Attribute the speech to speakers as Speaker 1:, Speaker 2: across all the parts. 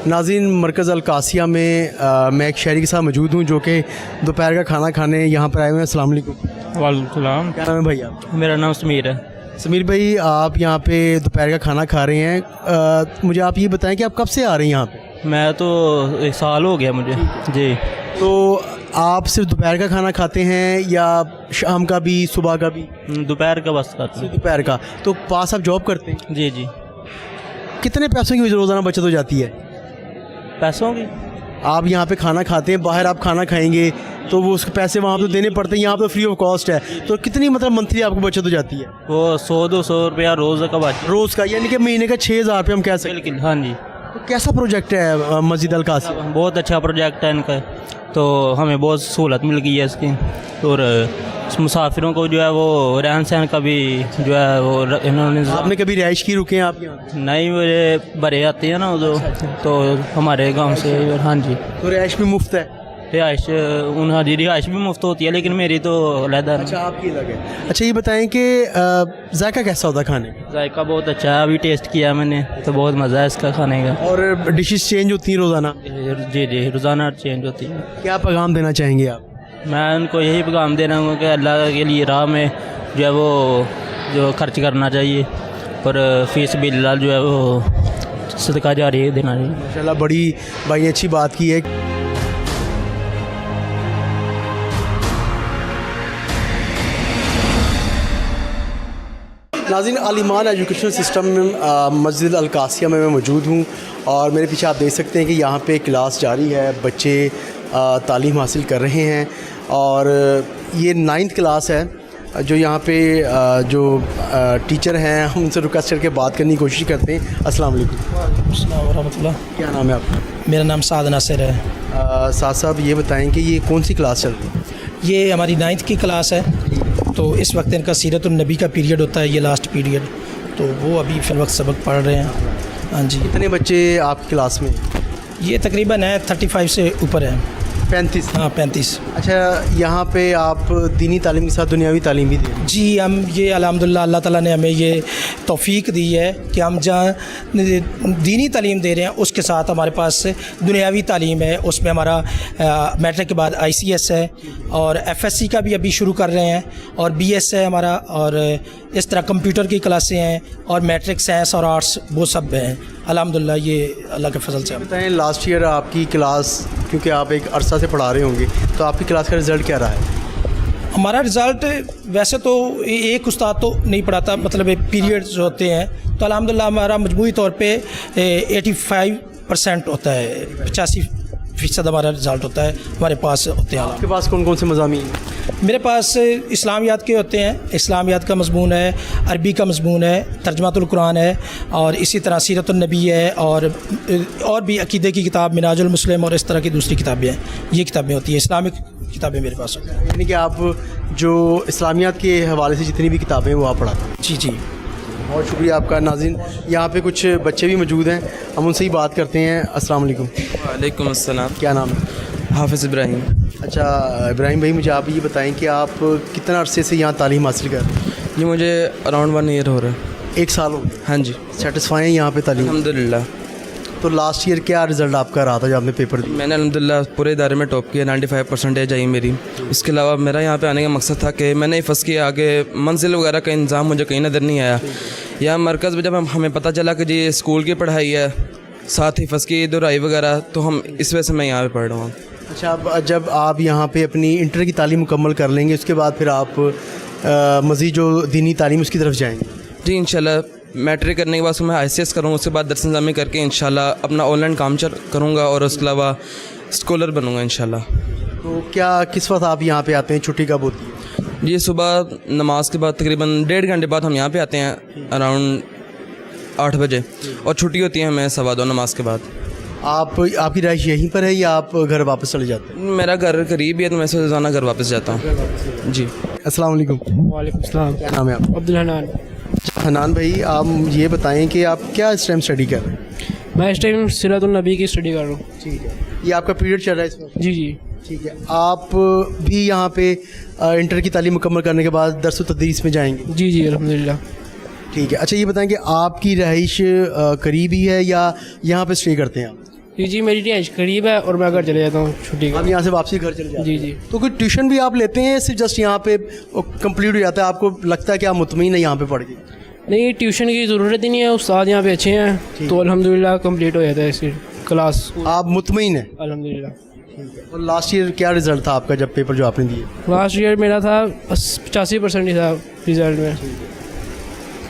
Speaker 1: ناظرین مرکز القاسیہ میں میں ایک شہری کے ساتھ موجود ہوں جو کہ دوپہر کا کھانا کھانے یہاں پر آئے ہوئے ہیں. السلام علیکم.
Speaker 2: وعلیکم السلام.
Speaker 1: کیا نام ہے بھائی آپ؟
Speaker 2: میرا نام سمیر ہے.
Speaker 1: سمیر بھائی آپ یہاں پہ دوپہر کا کھانا کھا رہے ہیں, مجھے آپ یہ بتائیں کہ آپ کب سے آ رہے ہیں یہاں پہ؟
Speaker 2: میں تو 1 سال ہو گیا مجھے. جی.
Speaker 1: تو آپ صرف دوپہر کا کھانا کھاتے ہیں یا شام کا بھی, صبح کا بھی؟
Speaker 2: دوپہر کا بس کھاتے ہیں.
Speaker 1: دوپہر کا. تو پاس آپ جاب کرتے ہیں؟
Speaker 2: جی جی.
Speaker 1: کتنے پیسوں کی روزانہ بچت ہو جاتی ہے؟
Speaker 2: پیسوں کی
Speaker 1: آپ یہاں پہ کھانا کھاتے ہیں, باہر آپ کھانا کھائیں گے تو وہ اس کے پیسے وہاں پہ دینے پڑتے ہیں, یہاں پہ فری آف کاسٹ ہے, تو کتنی مطلب منتھلی آپ کو بچت ہو جاتی ہے؟
Speaker 2: وہ 100-200 روپیہ روز کا بچ
Speaker 1: روز کا, یعنی کہ مہینے کا 6,000 روپये ہم کہہ سکتے ہیں.
Speaker 2: بالکل. ہاں جی.
Speaker 1: تو کیسا پروجیکٹ ہے مسجد القاسیہ؟
Speaker 2: بہت اچھا پروجیکٹ ہے ان کا, تو ہمیں بہت سہولت مل گئی ہے اس کی, اور مسافروں کو جو ہے وہ رہن سہن کا بھی جو ہے وہ انہوں نے.
Speaker 1: آپ نے کبھی رہائش کی رکے ہیں آپ یہاں؟
Speaker 2: نہیں, میرے بڑے آتے ہیں نا جو, تو ہمارے گاؤں سے. ہاں جی.
Speaker 1: تو رہائش بھی مفت ہے؟
Speaker 2: رہائش انہوں کی رہائش بھی مفت ہوتی ہے, لیکن میری تو علیحدہ.
Speaker 1: اچھا, آپ کی الگ ہے. اچھا یہ بتائیں کہ ذائقہ کیسا ہوتا ہے کھانے کا؟
Speaker 2: ذائقہ بہت اچھا ہے, ابھی ٹیسٹ کیا میں نے تو بہت مزہ ہے اس کا کھانے کا.
Speaker 1: اور ڈشز چینج ہوتی ہیں روزانہ؟
Speaker 2: جی جی, روزانہ چینج ہوتی ہے.
Speaker 1: کیا پیغام دینا چاہیں گے آپ؟
Speaker 2: میں ان کو یہی پیغام دینا ہوں کہ اللہ کے لیے راہ میں جو ہے وہ جو خرچ کرنا چاہیے, اور فی سبیل اللہ جو ہے وہ صدقہ جاری دینا چاہیے.
Speaker 1: ماشاء اللہ, بڑی بھائی نے اچھی بات کی ہے. ناظرین, الایمان ایجوکیشنل سسٹم میں مسجد القاسیہ میں موجود ہوں, اور میرے پیچھے آپ دیکھ سکتے ہیں کہ یہاں پہ کلاس جاری ہے, بچے تعلیم حاصل کر رہے ہیں, اور یہ 9th کلاس ہے. جو یہاں پہ جو ٹیچر ہیں ہم ان سے ریکویسٹ کر کے بات کرنے کی کوشش کرتے ہیں. السلام علیکم.
Speaker 3: وعلیکم السلام ورحمۃ اللہ.
Speaker 1: کیا نام ہے آپ کا؟
Speaker 3: میرا نام سعد ناصر ہے.
Speaker 1: سعد صاحب یہ بتائیں کہ یہ کون سی کلاس چل رہی ہے؟
Speaker 3: یہ ہماری 9th کی کلاس ہے, تو اس وقت ان کا سیرت النبی کا پیریڈ ہوتا ہے, یہ لاسٹ پیریڈ, تو وہ ابھی فی الوقت سبق پڑھ رہے ہیں. ہاں جی.
Speaker 1: کتنے بچے آپ کی کلاس میں؟
Speaker 3: یہ تقریباً ہے 35 سے اوپر ہے.
Speaker 1: 35.
Speaker 3: ہاں 35.
Speaker 1: اچھا, یہاں پہ آپ دینی تعلیم کے ساتھ دنیاوی تعلیم بھی دیں؟
Speaker 3: جی, ہم یہ الحمدللہ اللہ تعالیٰ نے ہمیں یہ توفیق دی ہے کہ ہم جہاں دینی تعلیم دے رہے ہیں اس کے ساتھ ہمارے پاس دنیاوی تعلیم ہے. اس میں ہمارا میٹرک کے بعد ICS ہے, اور FSC کا بھی ابھی شروع کر رہے ہیں, اور BS ہے ہمارا, اور اس طرح کمپیوٹر کی کلاسیں ہیں, اور میٹرک سائنس اور آرٹس وہ سب ہیں الحمدللہ, یہ اللہ کے فضل سے.
Speaker 1: بتائیں لاسٹ ایئر آپ کی کلاس, کیونکہ آپ ایک عرصہ سے پڑھا رہے ہوں گے, تو آپ کی کلاس کا رزلٹ کیا رہا ہے؟
Speaker 3: ہمارا رزلٹ ویسے تو ایک استاد تو نہیں پڑھاتا, مطلب پیریڈز ہوتے ہیں, تو الحمدللہ ہمارا مجموعی طور پہ 85% ہوتا ہے, 85% ہمارا رزلٹ ہوتا ہے ہمارے پاس ہوتے ہیں.
Speaker 1: آپ کے پاس کون کون سے مضامین ہیں؟
Speaker 3: میرے پاس اسلامیات کے ہوتے ہیں, اسلامیات کا مضمون ہے, عربی کا مضمون ہے, ترجمۃ القرآن ہے, اور اسی طرح سیرت النبی ہے, اور بھی عقیدے کی کتاب منہاج المسلم, اور اس طرح کی دوسری کتابیں ہیں. یہ کتابیں ہوتی ہیں, اسلامک کتابیں میرے پاس ہوتی ہیں.
Speaker 1: یعنی کہ آپ جو اسلامیات کے حوالے سے جتنی بھی کتابیں ہیں وہ آپ پڑھاتے ہیں؟
Speaker 3: جی جی.
Speaker 1: بہت شکریہ آپ کا. ناظرین, یہاں پہ کچھ بچے بھی موجود ہیں, ہم ان سے ہی بات کرتے ہیں. السلام علیکم.
Speaker 4: وعلیکم السلام.
Speaker 1: کیا نام ہے؟
Speaker 4: حافظ ابراہیم.
Speaker 1: اچھا ابراہیم بھائی, مجھے آپ یہ بتائیں کہ آپ کتنا عرصے سے یہاں تعلیم حاصل کر رہے ہیں؟
Speaker 4: یہ مجھے اراؤنڈ 1 ایئر ہو رہا ہے.
Speaker 1: 1 سال ہو گیا.
Speaker 4: ہاں جی.
Speaker 1: سیٹسفائی ہیں یہاں پہ تعلیم؟
Speaker 4: الحمدللہ.
Speaker 1: تو لاسٹ ایئر کیا رزلٹ آپ کا رہا تھا جب آپ نے پیپر دیا؟
Speaker 4: میں نے الحمدللہ پورے ادارے میں ٹاپ کیا, 95% آئی میری. اس کے علاوہ میرا یہاں پہ آنے کا مقصد تھا کہ میں نے حفظ کیا, آگے منزل وغیرہ کا انتظام مجھے کہیں نظر نہیں آیا. یہاں مرکز میں جب ہمیں پتہ چلا کہ جی اسکول کی پڑھائی ہے ساتھ حفظ کی دہرائی وغیرہ, تو ہم اس وجہ سے میں یہاں پہ پڑھ رہا ہوں.
Speaker 1: اچھا, اب جب آپ یہاں پہ اپنی انٹر کی تعلیم مکمل کر لیں گے اس کے بعد پھر آپ مزید جو دینی تعلیم اس کی طرف جائیں گے؟
Speaker 4: جی انشاءاللہ. میٹرک کرنے کے بعد میں ICS کروں گا, اس کے بعد درس نظامی کر کے انشاءاللہ اپنا آن لائن کام کروں گا, اور اس کے علاوہ اسکالر بنوں گا انشاءاللہ.
Speaker 1: تو کیا کس وقت آپ یہاں پہ آتے ہیں, چھٹی کب ہوتی ہے؟
Speaker 4: جی صبح نماز کے بعد تقریباً 1.5 گھنٹے بعد ہم یہاں پہ آتے ہیں, اراؤنڈ 8 بجے, اور چھٹی ہوتی ہے ہمیں 2:15 نماز کے بعد. آپ
Speaker 1: کی رہائش یہیں پر ہے یا آپ گھر واپس چلے جاتے ہیں؟
Speaker 4: میرا گھر قریب ہی ہے, تو میں سے روزانہ گھر واپس جاتا ہوں. جی.
Speaker 1: السلام علیکم.
Speaker 2: وعلیکم السلام.
Speaker 1: کیا نام ہے آپ؟
Speaker 2: عبدالحنان.
Speaker 1: حنان بھائی, آپ یہ بتائیں کہ آپ کیا اس ٹائم اسٹڈی کر رہے ہیں؟
Speaker 2: میں اس ٹائم سیرت النبی کی اسٹڈی کر رہا ہوں.
Speaker 1: ٹھیک ہے. یہ آپ کا پیریڈ چل رہا ہے اس وقت؟
Speaker 2: جی جی.
Speaker 1: ٹھیک ہے. آپ بھی یہاں پہ انٹر کی تعلیم مکمل کرنے کے بعد درس و تدریس میں جائیں گے؟
Speaker 2: جی جی الحمدللہ.
Speaker 1: ٹھیک ہے. اچھا یہ بتائیں کہ آپ کی رہائش قریب ہی ہے یا یہاں پہ اسٹے کرتے ہیں آپ؟
Speaker 5: जी मेरी रिहाइश करीब है और मैं घर चले जाता हूँ छुट्टी का।
Speaker 1: आप यहाँ से वापसी घर चले जाते
Speaker 5: जी
Speaker 1: हैं?
Speaker 5: जी।
Speaker 1: तो कोई ट्यूशन भी आप लेते हैं, सिर्फ जस्ट यहाँ पे कंप्लीट हो जाता है, आपको लगता है कि आप मुतमईन है यहाँ पे पढ़ के?
Speaker 5: नहीं, ट्यूशन की ज़रूरत ही नहीं है, उस्ताद यहाँ पे अच्छे हैं तो अल्हम्दुलिल्लाह कंप्लीट हो जाता है इसकी क्लास।
Speaker 1: आप मुतमईन हैं?
Speaker 5: अल्हम्दुलिल्लाह।
Speaker 1: और लास्ट ईयर क्या रिजल्ट था आपका जब पेपर जो आपने दिए?
Speaker 5: लास्ट ईयर मेरा था 85% ही था रिज़ल्ट में,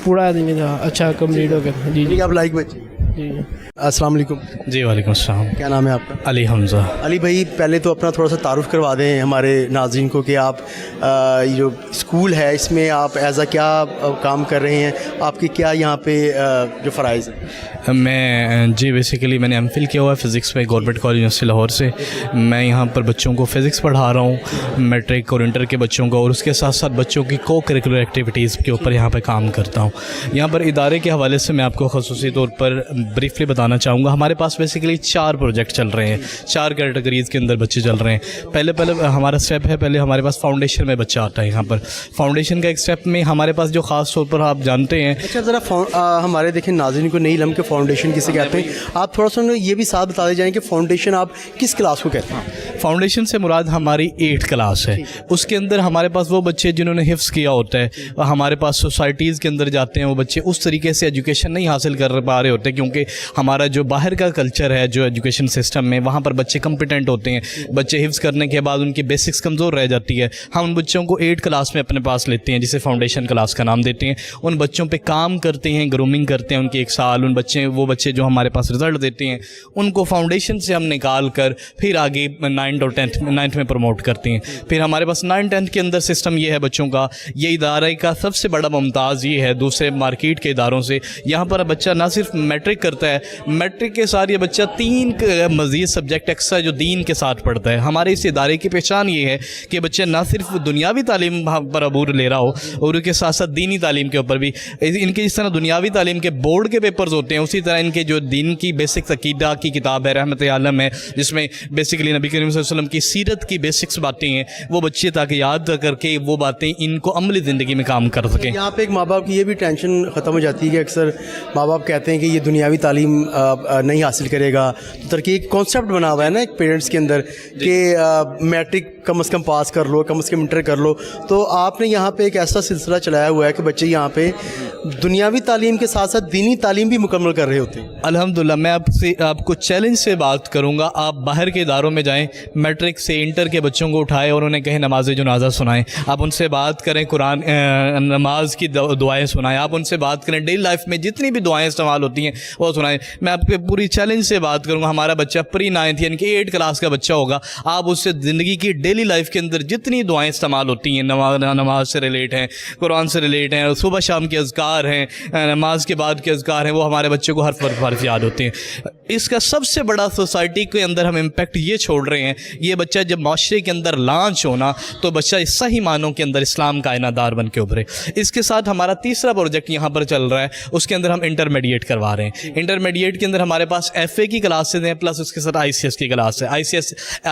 Speaker 5: पूरा नहीं था, अच्छा कंप्लीट हो गया। जी जी
Speaker 1: आप लाइक बच्चे?
Speaker 5: जी।
Speaker 1: अस्सलाम वालेकुम।
Speaker 6: जी वालेकुम अस्सलाम।
Speaker 1: क्या नाम है आपका?
Speaker 6: अली हमज़ा।
Speaker 1: अली भाई, पहले तो अपना थोड़ा सा तारुफ़ करवा दें हमारे नाज़रीन को कि आप ये जो स्कूल है इसमें आप एज़ क्या काम कर रहे हैं, आपकी क्या यहाँ पे जो फ़राइज़ हैं?
Speaker 6: मैं जी बेसिकली मैंने एमफिल किया हुआ है फ़िज़िक्स में गवर्नमेंट कॉलेज यूनिवर्सिटी लाहौर से। मैं यहाँ पर बच्चों को फ़िज़िक्स पढ़ा रहा हूँ, मैट्रिक और इंटर के बच्चों को, और उसके साथ साथ बच्चों की को करिकुलर एक्टिविटीज़ के ऊपर यहाँ पर काम करता हूँ। यहाँ पर इदारे के हवाले से मैं आपको ख़ुसूसी तौर पर ब्रीफली बताना चाहूँगा। हमारे पास बेसिकली 4 प्रोजेक्ट चल रहे हैं, 4 कैटेगरीज़ के अंदर बच्चे चल रहे हैं। पहले हमारा स्टेप है, पहले हमारे पास फाउंडेशन में बच्चा आता है। यहाँ पर फाउंडेशन का एक स्टेप में हमारे पास जो ख़ास तौर पर आप जानते हैं।
Speaker 1: अच्छा, ज़रा हमारे देखें नाज़रीन को नहीं इल्म के फाउंडेशन किसे कहते हैं, आप थोड़ा सा ये भी साथ बता जाएँ कि फाउंडेशन आप किस क्लास को कहते हैं?
Speaker 6: फाउंडेशन से मुराद हमारी 8th क्लास है। उसके अंदर हमारे पास वो बच्चे जिन्होंने हिफ्ज़ किया होता है, हमारे पास सोसाइटीज़ के अंदर जाते हैं, वो बच्चे उस तरीके से एजुकेशन नहीं हासिल कर पा रहे होते क्योंकि हमारा जो बाहर का कल्चर है जो एजुकेशन सिस्टम में, वहाँ पर बच्चे कम्पिटेंट होते हैं, बच्चे हिफ्ज़ करने के बाद उनकी बेसिक्स कमज़ोर रह जाती है। हम उन बच्चों को 8th क्लास में अपने पास लेते हैं, जिसे फाउंडेशन क्लास का नाम देते हैं। उन बच्चों पे काम करते हैं, ग्रूमिंग करते हैं उनकी 1 साल। वो बच्चे जो हमारे पास रिज़ल्ट देते हैं उनको फाउंडेशन से हम निकाल कर फिर आगे 9th और 10th में प्रमोट करते हैं। फिर हमारे पास 9th 10th के अंदर सिस्टम ये है बच्चों का, ये इदारे का सबसे बड़ा मुमताज़ ये है दूसरे मार्केट के इदारों से, यहाँ पर बच्चा ना सिर्फ मैट्रिक करता है, मैट्रिक के साथ ये बच्चा 3 मज़ीद सब्जेक्ट एक्स्ट्रा जो दीन के साथ पढ़ता है। हमारे इस इदारे की पहचान ये है कि बच्चे ना सिर्फ दुनियावी तालीम पर अबूर ले रहा हो और उसके साथ साथ दीनी तालीम के ऊपर भी। इनके जिस तरह दुनियावी तालीम के बोर्ड के पेपर्स होते हैं, उसी तरह इनके जो दीन की बेसिक्स अकीदा की किताब है रहमत आलम है, जिसमें बेसिकली नबी करीम सल्लल्लाहु अलैहि वसल्लम की सीरत की बेसिक्स बातें हैं, वो बच्चे ताकि याद करके वो बातें इनको अमली ज़िंदगी में काम कर सकें।
Speaker 1: यहाँ पे एक माँ बाप की ये भी टेंशन ख़त्म हो जाती है कि अक्सर माँ बाप कहते हैं कि ये दुनियावी तालीम नहीं हासिल करेगा, तो तरक्की एक कॉन्सेप्ट बना हुआ है ना एक पेरेंट्स के अंदर कि मैट्रिक कम से कम पास कर लो, कम से कम इंटर कर लो। तो आपने यहाँ पे एक ऐसा सिलसिला चलाया हुआ है कि बच्चे यहाँ पे दुनियावी तालीम के साथ साथ दीनी तालीम भी मुकम्मल कर रहे होते हैं।
Speaker 6: अल्हम्दुलिल्लाह, मैं आपको चैलेंज से बात करूँगा, आप बाहर के इदारों में जाएँ, मैट्रिक से इंटर के बच्चों को उठाएँ और उन्हें कहें नमाज जनाजा सुनाएँ, आप उनसे बात करें कुरान नमाज की दुआएँ सुनाएँ, आप उनसे बात करें डेली लाइफ में जितनी भी दुआएँ इस्तेमाल होती हैं वो सुनाएँ। मैं आपके पूरी चैलेंज से बात करूँगा, हमारा बच्चा प्री 9th यानी कि 8th क्लास का बच्चा होगा, आप उससे ज़िंदगी की डेली लाइफ के अंदर जितनी दुआएँ इस्तेमाल होती हैं, नमाज से रिलेट हैं, कुरान से रिलेट हैं, सुबह शाम के अज़कार हैं, नमाज के बाद के अज़कार हैं, वो हमारे बच्चे को हर याद होते हैं। इसका सबसे बड़ा सोसाइटी के अंदर हम इम्पेक्ट ये छोड़ रहे हैं, ये बच्चा जब माशरे के अंदर लॉन्च होना तो बच्चा इस सही मानों के अंदर इस्लाम का आइनादार बन के उभरे। इसके साथ हमारा तीसरा प्रोजेक्ट यहाँ पर चल रहा है, उसके अंदर हम इंटरमीडिएट करवा रहे हैं। इंटरमीडिएट के अंदर हमारे पास FA की क्लासेज हैं, प्लस उसके साथ ICS की क्लास है,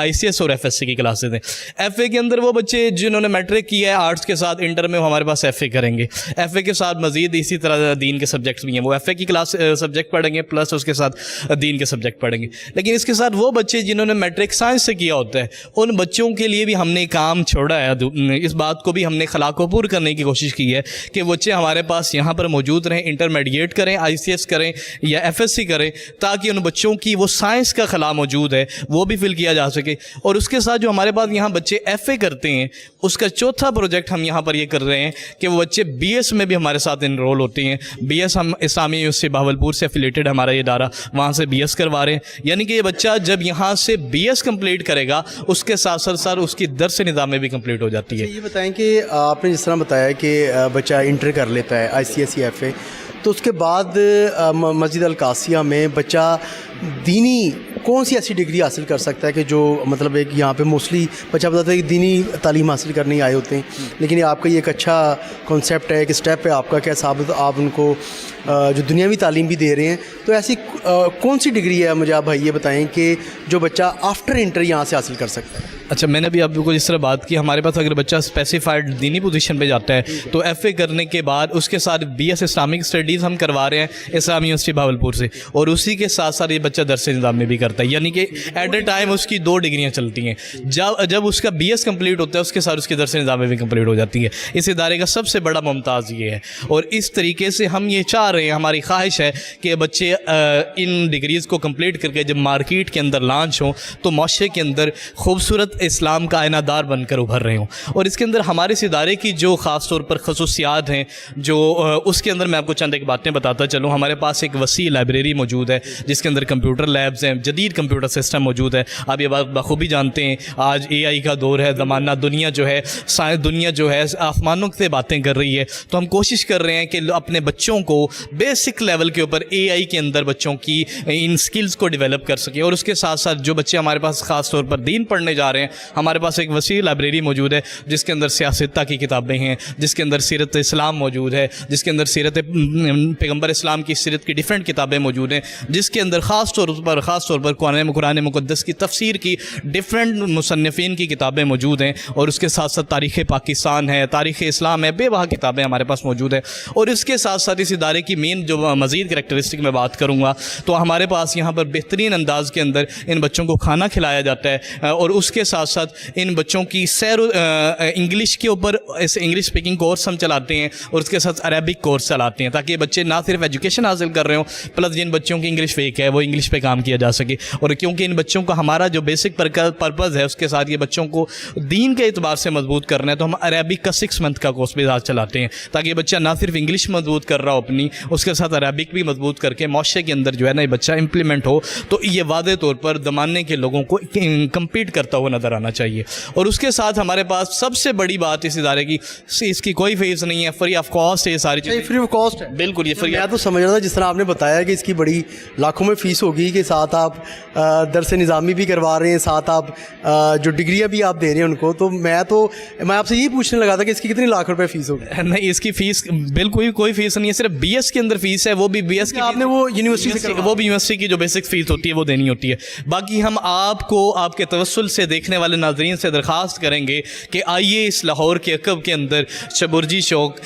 Speaker 6: ICS और FSC की क्लासेज हैं। FA के अंदर वो बच्चे जिन्होंने मैट्रिक किया है आर्ट्स के साथ, इंटर में हमारे पास FA करेंगे। FA के साथ मजीद इसी तरह दीन के सब्जेक्ट्स भी हैं, वो FA की क्लास सब्जेक्ट पढ़ेंगे प्लस उसके साथ दीन के सब्जेक्ट पढ़ेंगे। लेकिन इसके साथ वो बच्चे जिन्होंने मैट्रिक साइंस से किया होता है, उन बच्चों के लिए भी हमने काम छोड़ा है। इस बात को भी हमने खलाकोपुर करने की कोशिश की है कि बच्चे हमारे पास यहाँ पर मौजूद रहें, इंटरमीडिएट करें, ICS करें या FSC करें, ताकि उन बच्चों की वो साइंस का खला मौजूद है वो भी फिल किया जा सके। और उसके साथ जो हमारे पास यहाँ बच्चे FA करते हैं, उसका चौथा प्रोजेक्ट हम यहाँ पर ये कर रहे हैं कि वो बच्चे BS में भी हमारे साथ इनरोल होते हैं। BS हम इस्लामी यूनिवर्सिटी बहावलपुर से एफिलेटेड हमारा ये इदारा, वहाँ से BS करवा रहे हैं। यानी कि ये बच्चा जब यहाँ से BS कंप्लीट करेगा, उसके साथ साथ उसकी दर्स निज़ाम में भी कंप्लीट हो जाती है।
Speaker 1: ये बताएं कि आपने जिस तरह बताया कि बच्चा इंटर कर लेता है ICS या FA, तो उसके बाद मस्जिद अल-कासिया में बच्चा दीनी कौन सी ऐसी डिग्री हासिल कर सकता है कि जो मतलब एक यहाँ पे मोस्टली बच्चा बताता है कि दीनी तालीम हासिल करने आए होते हैं, लेकिन ये आपका ये एक अच्छा कॉन्सेप्ट है, एक स्टेप है आपका क्या साबित, आप उनको जो दुनियावी तालीम भी दे रहे हैं। तो ऐसी कौन सी डिग्री है, मुझे आप भाई ये बताएं कि जो बच्चा आफ्टर इंटर यहाँ से हासिल कर सकता है?
Speaker 6: अच्छा, मैंने भी आपको इस तरह बात की, हमारे पास अगर बच्चा स्पेसिफाइड दीनी पोजीशन पे जाता है तो FA करने के बाद उसके साथ BS इस्लामिक स्टडीज़ हम करवा रहे हैं इस्लामी यूनिवर्सिटी भावलपुर से, और उसी के साथ साथ ये बच्चा दरस निज़ाम में भी करता है, यानी कि एट ए टाइम उसकी 2 डिग्रियाँ चलती हैं। जब उसका BS कंप्लीट होता है उसके साथ उसकी दरस निज़ाम में भी कंप्लीट हो जाती है। इस इदारे का सबसे बड़ा मुमताज़ ये है, और इस तरीके से हम ये चाह रहे हैं, हमारी ख्वाहिश है कि बच्चे इन डिग्रीज़ को कंप्लीट करके जब मार्केट के अंदर लॉन्च हों तो माशरे के अंदर खूबसूरत इस्लाम का आयनादार बनकर उभर रहे हों। और इसके अंदर हमारे इस इदारे की जो ख़ास तौर पर खसूसियात हैं, जो उसके अंदर मैं आपको चंद एक बातें बताता चलूँ। हमारे पास एक वसी लाइब्रेरी मौजूद है जिसके अंदर कंप्यूटर लैब्स हैं, जदीद कंप्यूटर सिस्टम मौजूद है। आप ये बात बखूबी जानते हैं, आज AI का दौर है, ज़माना, दुनिया जो है दुनिया जो है आसमानों से बातें कर रही है। तो हम कोशिश कर रहे हैं कि अपने बच्चों को बेसिक लेवल के ऊपर AI के अंदर बच्चों की इन स्किल्स को डेवलप कर सकें। और उसके साथ साथ जो बच्चे हमारे पास ख़ास तौर पर दीन पढ़ने जा रहे हैं, हमारे पास एक वसी लाइब्रेरी मौजूद है जिसके अंदर सियासत की किताबें हैं, जिसके अंदर सीरत इस्लाम मौजूद है, जिसके अंदर सीरत पैगम्बर इस्लाम की सीरत की डिफरेंट किताबें मौजूद हैं, जिसके अंदर ख़ास तौर पर कुरान मुक़द्दस की तफसीर की डिफरेंट मुसन्निफ़ीन की किताबें मौजूद हैं। और उसके साथ साथ तारीख़ पाकिस्तान है, तारीख़ इस्लाम है, बेवहा किताबें हमारे पास मौजूद है। और इसके साथ साथ इस इदारे की मेन जो मज़ीद करैक्टरिस्टिक मैं बात करूँगा तो हमारे पास यहाँ पर बेहतरीन अंदाज़ के अंदर इन बच्चों को खाना खिलाया जाता है, और उसके साथ साथ इन बच्चों की सैर इंग्लिश के ऊपर इंग्लिश स्पीकिंग कोर्स हम चलाते हैं, और उसके साथ अरबिक कोर्स चलाते हैं, ताकि बच्चे ना सिर्फ एजुकेशन हासिल कर रहे हों, प्लस जिन बच्चों की इंग्लिश वीक है वो इंग्लिश पे काम किया जा सके। और क्योंकि इन बच्चों का हमारा जो बेसिक पर्पज़ है उसके साथ ये बच्चों को दीन के एतबार से मजबूत करना है, तो हम अरबिक का 6 मंथ का कोर्स भी साथ चलाते हैं, ताकि बच्चा ना सिर्फ इंग्लिश मजबूत कर रहा हो अपनी, उसके साथ अरबिक भी मजबूत करके माशरे के अंदर जो है ना ये बच्चा इम्प्लीमेंट हो, तो ये वादे तौर पर ज़माने के लोगों को कम्पीट करता हुआ नज़र आना चाहिए। और उसके साथ हमारे पास सबसे बड़ी बात इस इदारे की, इसकी कोई फीस नहीं है, फ्री ऑफ कॉस्ट है ये सारी चीज़ें,
Speaker 1: फ्री ऑफ कॉस्ट है।
Speaker 6: बिल्कुल ये फ्री।
Speaker 1: मैं तो समझ रहा था जिस तरह आपने बताया कि इसकी बड़ी लाखों में फ़ीस होगी, कि साथ आप दरस निज़ामी भी करवा रहे हैं, साथ आप जो डिग्रियाँ भी आप दे रहे हैं उनको, तो मैं आपसे यही पूछने लगा था कि इसकी कितनी लाख रुपए फ़ीस होगी।
Speaker 6: नहीं, इसकी फ़ीस बिल्कुल कोई फ़ीस नहीं है, सिर्फ BS के अंदर फ़ीस है, वो भी BS की
Speaker 1: आपने वो यूनिवर्सिटी से
Speaker 6: वो भी यूनिवर्सिटी की जो बेसिक फ़ीस होती है वो देनी होती है। बाकी हम आपको आपके तवस्सुल से देखने वाले नाज़रीन से दरख्वास्त करेंगे कि आइए इस लाहौर के अकब के अंदर शबुर्जी चौक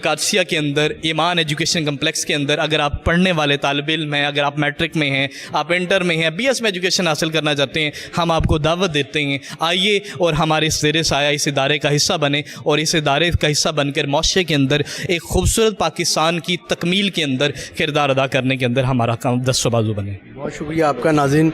Speaker 6: कादसिया के अंदर ईमान एजुकेशन कम्प्लेक्स के अंदर अगर आप पढ़ने वाले तालिब इल्म हैं, अगर आप मैट्रिक में हैं, आप इंटर में हैं, BS में एजुकेशन हासिल करना चाहते हैं, हम आपको दावत देते हैं, आइए और हमारे ज़ेरे साया इस इदारे का हिस्सा बने, और इस इदारे का हिस्सा बनकर माशरे के अंदर एक खूबसूरत पाकिस्तान की तकमील के अंदर किरदार अदा करने के अंदर हमारा काम दस्तबाजू बने।
Speaker 1: बहुत शुक्रिया आपका नाज़रीन।